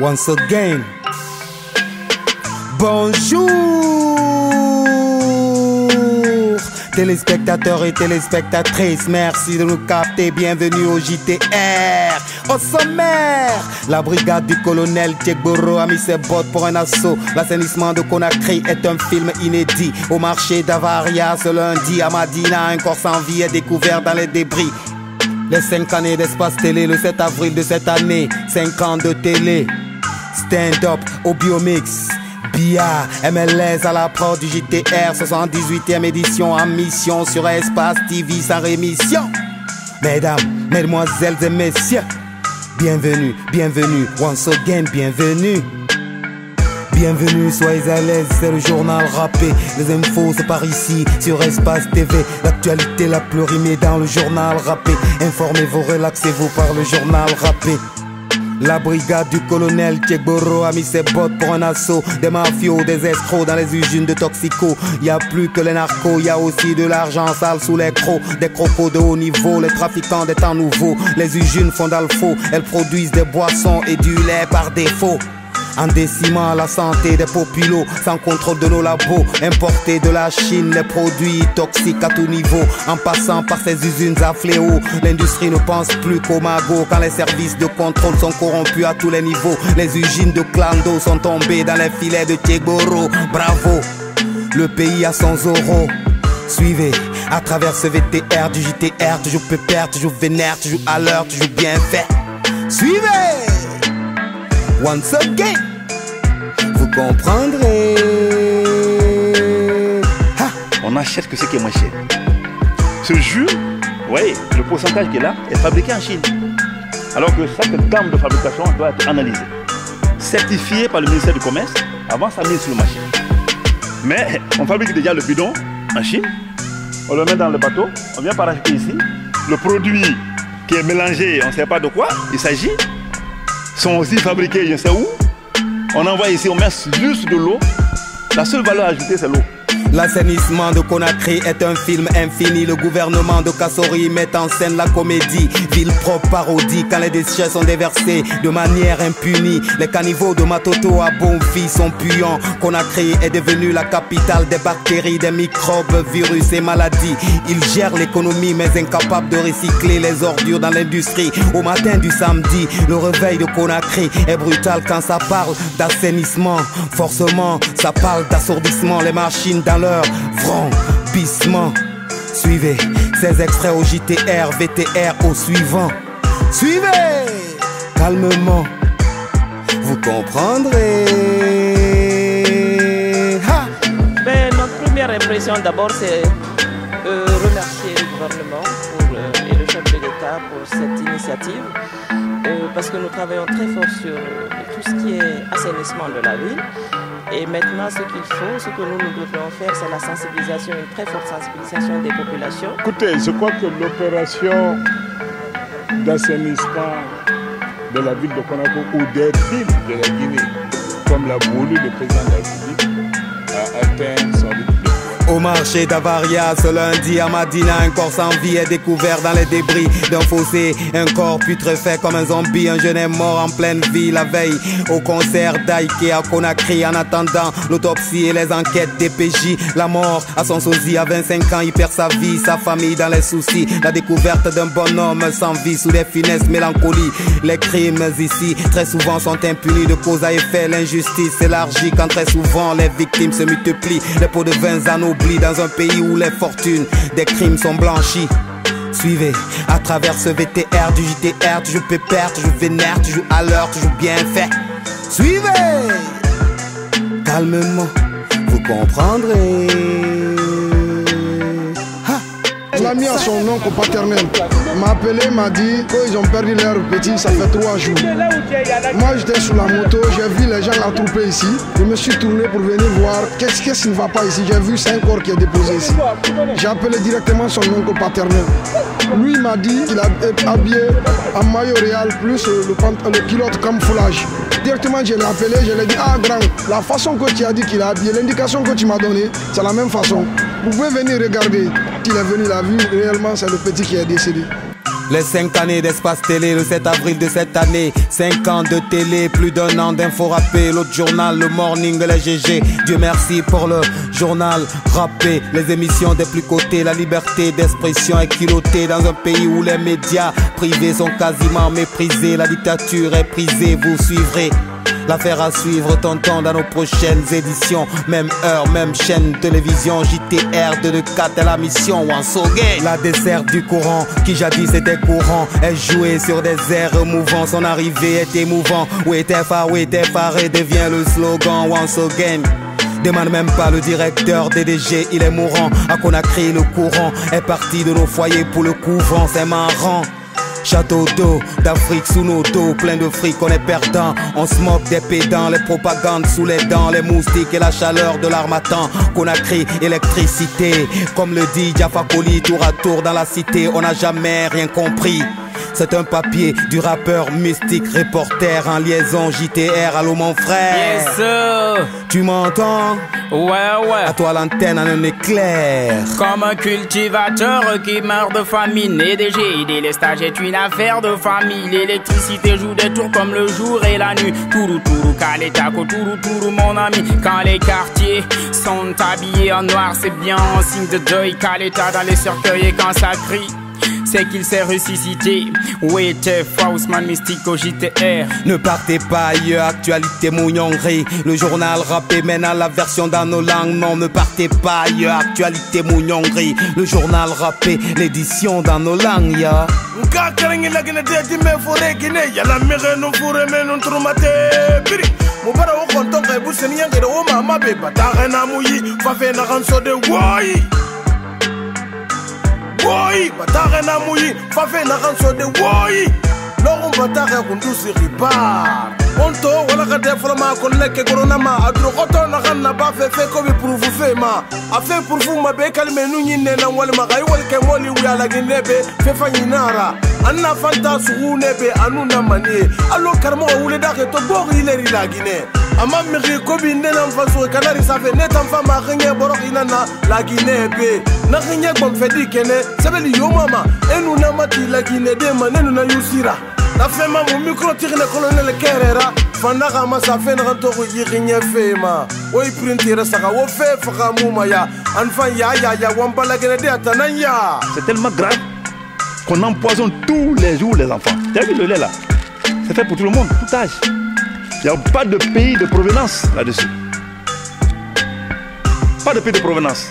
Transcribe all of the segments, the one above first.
Once again, bonjour téléspectateurs et téléspectatrices, merci de nous capter, bienvenue au JTR. Au sommaire, la brigade du colonel Tchegboro a mis ses bottes pour un assaut. L'assainissement de Conakry est un film inédit. Au marché d'Avaria ce lundi à Madina, un corps sans vie est découvert dans les débris. Les 5 années d'espace télé le 7 avril de cette année, 5 ans de télé. Stand-up au Biomix, BIA, MLS à la prod du JTR, 78e édition en mission sur Espace TV sans rémission. Mesdames, mesdemoiselles et messieurs, bienvenue, bienvenue, once again, bienvenue. Bienvenue, soyez à l'aise, c'est le journal rappé. Les infos, c'est par ici, sur Espace TV. L'actualité la plus rimée dans le journal rappé. Informez-vous, relaxez-vous par le journal rappé. La brigade du colonel Tchegboro a mis ses bottes pour un assaut. Des mafios, des escrocs dans les usines de toxico. Y a plus que les narcos, y a aussi de l'argent sale sous les crocs. Des crocos de haut niveau, les trafiquants des temps nouveaux. Les usines font dans le faux, elles produisent des boissons et du lait par défaut. En décimant la santé des populos, sans contrôle de nos labos, importés de la Chine, les produits toxiques à tout niveau, en passant par ces usines à fléau. L'industrie ne pense plus qu'au magot, quand les services de contrôle sont corrompus à tous les niveaux. Les usines de Clando sont tombées dans les filets de Tchegboro. Bravo, le pays a son Zoro. Suivez, à travers ce VTR du JTR, toujours pépère, toujours vénère, toujours à l'heure, toujours bien fait. Suivez! Once again, vous comprendrez. Ha. On achète que ce qui est moins cher. Ce jus, oui, le pourcentage qui est là est fabriqué en Chine. Alors que chaque gamme de fabrication doit être analysée, certifiée par le ministère du Commerce avant sa mise sur le marché. Mais on fabrique déjà le bidon en Chine, on le met dans le bateau, on vient paracheter ici. Le produit qui est mélangé, on ne sait pas de quoi il s'agit, sont aussi fabriqués je ne sais où. On envoie ici, on met juste de l'eau. La seule valeur ajoutée, c'est l'eau. L'assainissement de Conakry est un film infini. Le gouvernement de Kassori met en scène la comédie. Ville propre parodie quand les déchets sont déversés de manière impunie. Les caniveaux de Matoto à Bonfi sont puants. Conakry est devenue la capitale des bactéries, des microbes, virus et maladies. Il gère l'économie mais incapable de recycler les ordures dans l'industrie. Au matin du samedi, le réveil de Conakry est brutal quand ça parle d'assainissement. Forcément, ça parle d'assourdissement. Les machines dans leur vrombissement. Suivez ces extraits au JTR, VTR au suivant. Suivez calmement, vous comprendrez. Ha! Ben, notre première impression d'abord c'est remercier le gouvernement et le chef de l'État pour cette initiative parce que nous travaillons très fort sur tout ce qui est assainissement de la ville. Et maintenant, ce qu'il faut, ce que nous devons faire, c'est la sensibilisation, une très forte sensibilisation des populations. Écoutez, je crois que l'opération d'assainissement de la ville de Conakry ou des villes de la Guinée, comme l'a voulu le président de la République, a atteint son but. Au marché d'Avaria ce lundi à Madina, un corps sans vie est découvert dans les débris d'un fossé. Un corps putrefait comme un zombie. Un jeune est mort en pleine vie la veille au concert d'Aïké à Conakry. En attendant l'autopsie et les enquêtes des PJ, la mort à son sosie à 25 ans, il perd sa vie, sa famille dans les soucis. La découverte d'un bonhomme sans vie sous des finesses mélancolies. Les crimes ici très souvent sont impunis de cause à effet. L'injustice s'élargit quand très souvent les victimes se multiplient. Les pots de vin anoblis dans un pays où les fortunes des crimes sont blanchies. Suivez à travers ce VTR du JTR, toujours pépère, toujours vénère, toujours à l'heure, toujours bien fait. Suivez calmement, vous comprendrez. l'a mis à son oncle paternel. M'a appelé, m'a dit qu'ils ont perdu leur petit, ça fait 3 jours. Moi j'étais sur la moto, j'ai vu les gens attroupés ici. Je me suis tourné pour venir voir qu'est-ce qui ne va pas ici. J'ai vu 5 corps qui est déposé ici. J'ai appelé directement son oncle paternel. Lui m'a dit qu'il est habillé en maillot réal plus le culotte camouflage. Directement je l'ai appelé, je lui ai dit ah grand, la façon que tu as dit qu'il est habillé, l'indication que tu m'as donnée, c'est la même façon. Vous pouvez venir regarder. Il est venu, il a vu, réellement c'est le petit qui est décédé. Les 5 années d'espace télé, le 7 avril de cette année. 5 ans de télé, plus d'1 an d'info rappé. L'autre journal, le morning, les GG. Dieu merci pour le journal rappé. Les émissions des plus cotés, la liberté d'expression est culottée. Dans un pays où les médias privés sont quasiment méprisés. La dictature est prisée, vous suivrez. L'affaire à suivre, tonton, dans nos prochaines éditions. Même heure, même chaîne, télévision, JTR 224 est la mission, once again. La desserte du courant, qui jadis était courant, est jouée sur des airs mouvants. Son arrivée est émouvant. Où était faré, devient le slogan, once again. Demande même pas le directeur DDG, il est mourant. À Conakry, le courant est parti de nos foyers pour le couvent, c'est marrant. Château d'eau, d'Afrique sous nos dos, plein de fric, on est perdant. On se moque des pédants, les propagandes sous les dents, les moustiques et la chaleur de l'armatan. Conakry, électricité, comme le dit Jaffa Koli, tour à tour dans la cité, on n'a jamais rien compris. C'est un papier du rappeur mystique, reporter en liaison JTR. Allô mon frère. Yes sir. Tu m'entends? Ouais. À toi l'antenne en un éclair. Comme un cultivateur qui meurt de famine et des GID, les stages est une affaire de famille. L'électricité joue des tours comme le jour et la nuit. Tourou, Kaletako, tourou, mon ami. Quand les quartiers sont habillés en noir, c'est bien un signe de deuil. Kaleta dans les cercueils et quand ça crie, c'est qu'il s'est ressuscité. Où était Faustman Mystique au JTR? Ne partez pas ailleurs, actualité mougnonerie. Le journal rappé mène à la version dans nos langues. Non, ne partez pas ailleurs, actualité mougnonerie. Le journal rappé, l'édition dans nos langues, ya. Woy, batare na muyi, fafe na kanso de woy. Lorum batare kundusi ribar. Onto wala ka deframa kon leke corona ma adro koto na kan na ba fe ko bi prouve fe ma. A fe prouve ma be kalme nu nyine na wal ma gay wal ke moli wi ala ginebe fe fanyinara. Anna fanta su nebe anu na manie. Allo karmo wule da ke to bori ileri la Guinée. Ama miri kobi ndena mfaso kanari safe netan fama khenye borok inana la Guinée be. Na khenye bom fedi kene sabeli yo mama enu na mati la Guinée de manenu na yusira. Na fema mu micro tirne colonel Kerera fandaka ma safe na to ko yignya fema. Oy printera saka wo fe faka muma ya anfan ya wambala Guinée de atananya. C'est tellement grave qu'on empoisonne tous les jours les enfants. Tu as vu le lait là? C'est fait pour tout le monde, tout âge. Il n'y a pas de pays de provenance là-dessus. Pas de pays de provenance.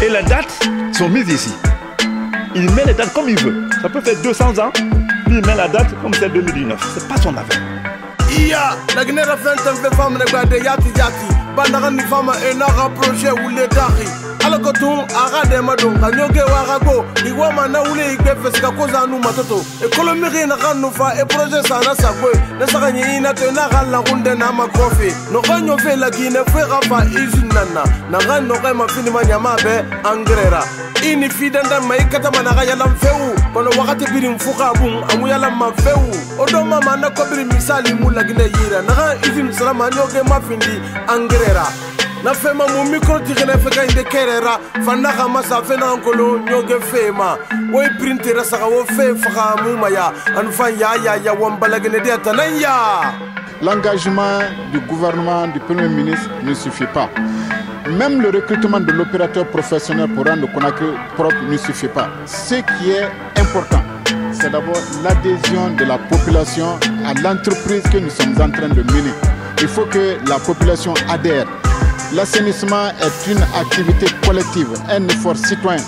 Et les dates sont mises ici. Il met les dates comme il veut. Ça peut faire 200 ans. Lui, il met la date comme c'est 2019. C'est pas son affaire. Iya, la Guinée a fait un peu femme de yati. Bandaran ni femme et n'a rapproché ou les dari. Alakotum, Arade Madon, Kanyoge Warago, Iwama Naouli, Gefeska Kozanu Matoto, et Colomiri Naranoufa, et projet Sana Sabwe, le Sarani Natena, la Runde Nama Kofi, Noranyo fait la Guinée, Ferrafa, Izinana, Naran Norema Finimanyamabe, Angrera. Ini fidanda maikatamana yalam feu, kono wakati birim fuka bum, amuyalam ma feu, odoma mana kobiri misali mula Guinée yira, naran izin salama nyoge mafindi, Angrera. Na fema mu micro tigene feka inde kerera fandaka masa fena ankolo nyoge fema woy printera saka wo fe faka mu maya anfan ya wambala gene dia tananya. L'engagement du gouvernement du Premier ministre ne suffit pas. Même le recrutement de l'opérateur professionnel pour rendre Conakry propre ne suffit pas. Ce qui est important, c'est d'abord l'adhésion de la population à l'entreprise que nous sommes en train de mener. Il faut que la population adhère. L'assainissement est une activité collective, un effort citoyen.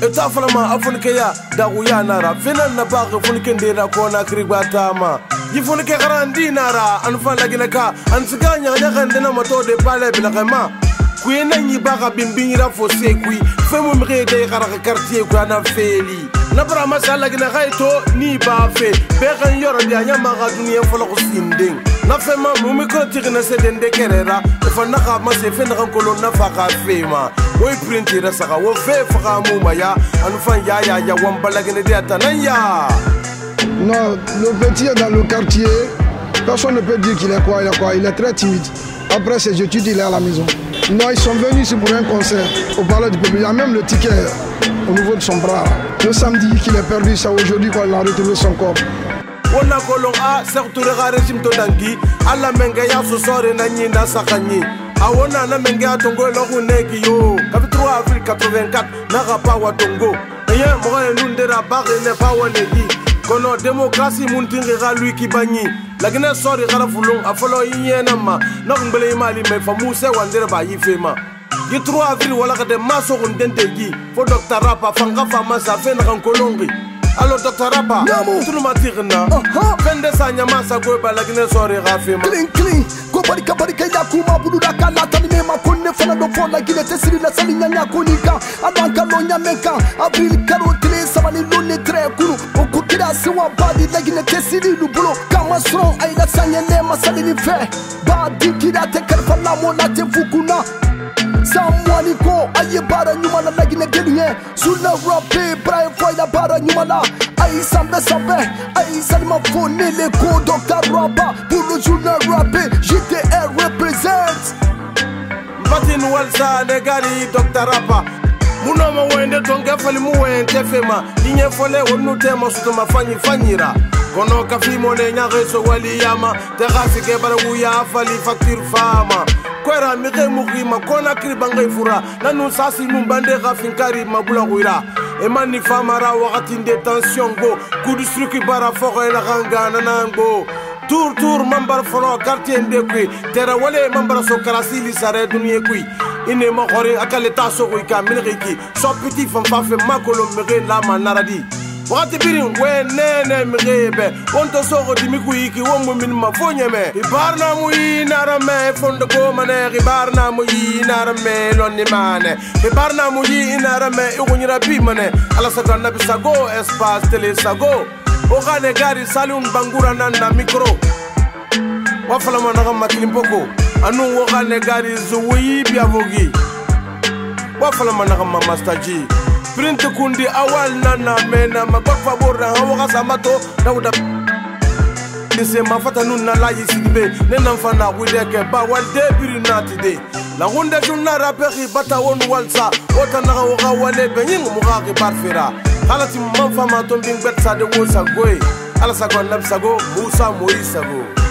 Eta falama afunkeya da uyanara finan na ba funken da Conakry batama yifunke garandi nara anfa laginaka ansiganya nyaga ndena moto de pale bilakama kuyena nyibaga bimbingira fo sekui femu mrede garaka quartier ko na feli na bara masala gina gaito ni ba fe be kan yoro dia nyama ga dunia folo ko sinding na fema mu micro tigna sedende kerera fa na ga ma se fe na ko na fa ga fema woy printira saka wo fe fa mu maya anfa ya wambala gina dia tananya. Non, le petit est dans le quartier, personne ne peut dire qu'il est quoi, il est très timide. Après ses études, il est à la maison. Non, ils sont venus ici pour un concert, au palais du peuple, il y a même le ticket. au niveau de son bras. Le samedi qu'il a perdu, c'est aujourd'hui qu'on a retrouvé son corps. On a colon a surtout le régime de Dangi, à la Mengaya se sort et Nani Nasakani. A on a Menga Tongo Lorunegi yo, 3 avril 84, Narapa Watongo. Et un moyen de la barre et n'est pas Wanegi. Kono démocratie Muntinga lui qui banni. La Guinée sort et Rarafoulon a follow Yenama, non Mali, mais for Mousse Wandera by Ifema. Le 3 avril, voilà des masses on dentegi. Faut Dr. Rapa, Fanga Fama, ça fait un colombi. Alors Dr. Rapa, tout le matin, Fende Sanyama, ça go by la Guinée soirée Rafema. Clean, go barika Yakuma, Budaka, Latani, Makone, Fanado, la Guinée, Tessie, la Salina Konika, Adanka, Lonya Meka, Abril, Carotle, Savani, Lune, Trekuru, Okukira, Sewa, Badi, la Guinée, Tessie, Lubulo, Kamasron, Aïda Sanyane, Masalini Fe, Badi, Kira, Tekerfana, Monate, Fukuna. Samwaniko, aye bara nyumala nagine gelye Zula rappe, braille foya bara nyumala Aye sambe, aye salima fone le go Dr. Rapa, pour le journal rappé JTR represents Batin walsa negari Dr. Rapa Muno mo wende tonge fali mu wende fema Inye fole wonu tema sutuma fanyira Kono kafi mone nyare so wali yama Te gasi ke bara wuya fali facture fama Kwera mire mugima kona kribanga ifura Nanu sasi numbande gafinkari mabula wira Emani famara wakati detention go Kudustruki bara foko ena ganga nanango Tour mambar foro quartier ndekwi Tera wale mambar so karasili sare dunie kui Ine mokore akale taso kui ka minriki So petit fanfafe makolo mire lama naradi Wakati birin we nene mrebe Onto soko dimiku iki womu minima fonyeme Ibarna mui narame fondo komane Ibarna mui narame loni mane Ibarna mui narame ikunira bimane Alasaka nabi sago espace tele sago Ogane gari saliun bangura nanda mikro Wafala managa makilimpoko Anu ogane gari zuwi biavogi Wafala managa mamastaji Print kundi awal nana mena Magwak favora hawa samato Dauda Nise mafata nuna la yisibe Nena mfana wideke ba walde biri natide La hunde juna raperi bata wonu walsa Ota naga waga wale benying mugaki barfera Halati mfama tombing betsa de wosa goe Alasago nabsago Musa Moisago